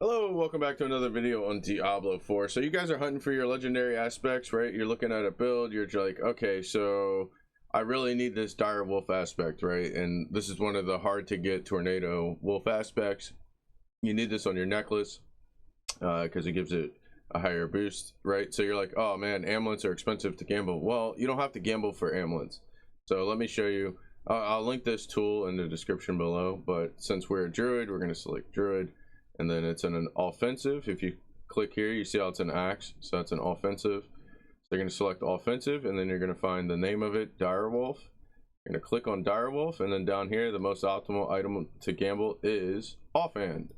Hello, welcome back to another video on Diablo 4. So you guys are hunting for your legendary aspects, right? You're looking at a build, you're like, okay, so I really need this dire wolf aspect, right? And this is one of the hard to get tornado wolf aspects. You need this on your necklace because it gives it a higher boost, right? So you're like, oh man, amulets are expensive to gamble. Well, you don't have to gamble for amulets. So let me show you. I'll link this tool in the description below, but since we're a druid, we're going to select druid. And then it's in an offensive. If you click here, you see how it's an axe, so that's an offensive. So you're going to select offensive, and then you're going to find the name of it, direwolf. You're going to click on direwolf, and then down here the most optimal item to gamble is offhand.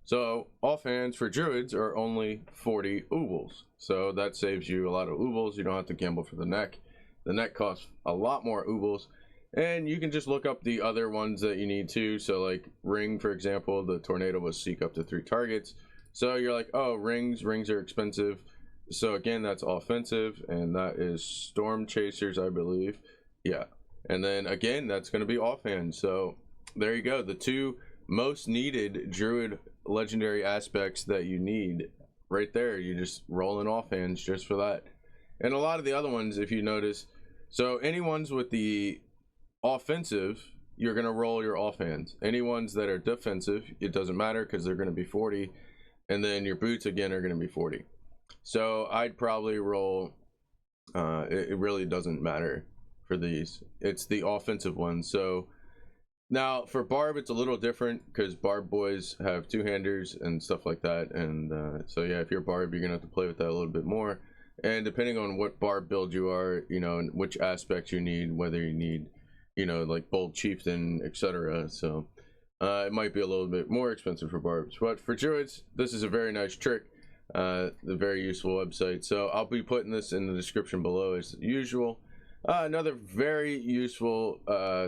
So offhands for druids are only 40 oobles, so that saves you a lot of oobles. You don't have to gamble for the neck. The neck costs a lot more oobles. And you can just look up the other ones that you need to. So like ring, for example, the tornado will seek up to 3 targets. So you're like, oh, rings are expensive. So again, that's offensive, and that is storm chasers, I believe. Yeah. And then again, that's going to be offhand. So there you go. The two most needed druid legendary aspects that you need right there. You just roll in offhands just for that. And a lot of the other ones, if you notice, so any ones with the offensive, you're going to roll your offhands. Any ones that are defensive, it doesn't matter because they're going to be 40, and then your boots again are going to be 40. So I'd probably roll it really doesn't matter for these. It's the offensive ones. So now for barb, it's a little different because barb boys have two-handers and stuff like that. And so yeah, if you're barb, you're gonna have to play with that a little bit more, and depending on what barb build you are, you know, and which aspects you need, whether you need, you know, like bold chieftain, etc. So it might be a little bit more expensive for barbs, but for druids, this is a very nice trick, the very useful website. So I'll be putting this in the description below as usual. Another very useful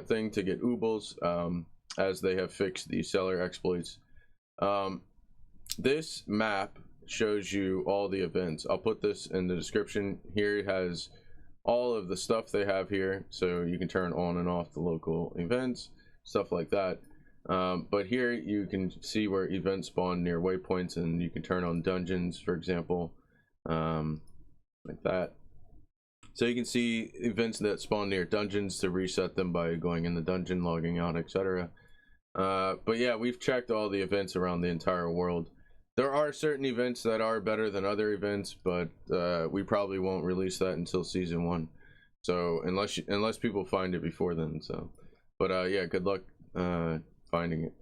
thing to get oobles, as they have fixed the seller exploits. This map shows you all the events. I'll put this in the description. Here it has all of the stuff they have here, so you can turn on and off the local events, stuff like that. But here you can see where events spawn near waypoints, and you can turn on dungeons, for example, like that. So you can see events that spawn near dungeons to reset them by going in the dungeon, logging out, etc. But yeah, we've checked all the events around the entire world. There are certain events that are better than other events, but we probably won't release that until season 1. So unless people find it before then. So, but yeah, good luck finding it.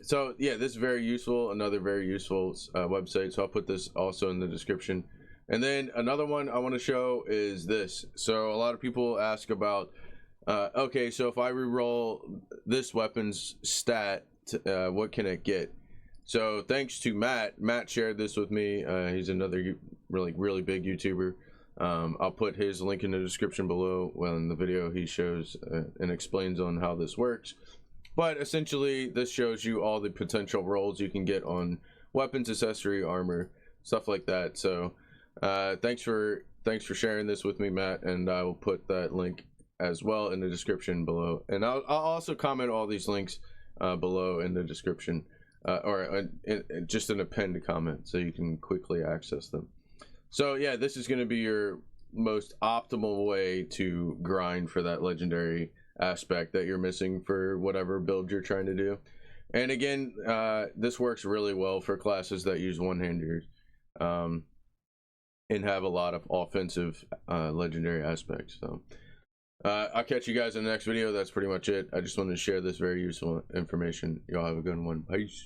So yeah, this is very useful. Another very useful website. So I'll put this also in the description. And then another one I want to show is this. So a lot of people ask about, okay, so if I reroll this weapon's stat, what can it get? So thanks to Matt shared this with me. He's another really big YouTuber. I'll put his link in the description below. Well, in the video he shows and explains on how this works. But essentially this shows you all the potential rolls you can get on weapons, accessory, armor, stuff like that. So thanks for sharing this with me, Matt, and I will put that link as well in the description below. And I'll also comment all these links below in the description. Or just an append comment so you can quickly access them. So yeah, this is going to be your most optimal way to grind for that legendary aspect that you're missing for whatever build you're trying to do. And again, this works really well for classes that use one-handers and have a lot of offensive legendary aspects. So I'll catch you guys in the next video. That's pretty much it. I just wanted to share this very useful information. Y'all have a good one. Peace.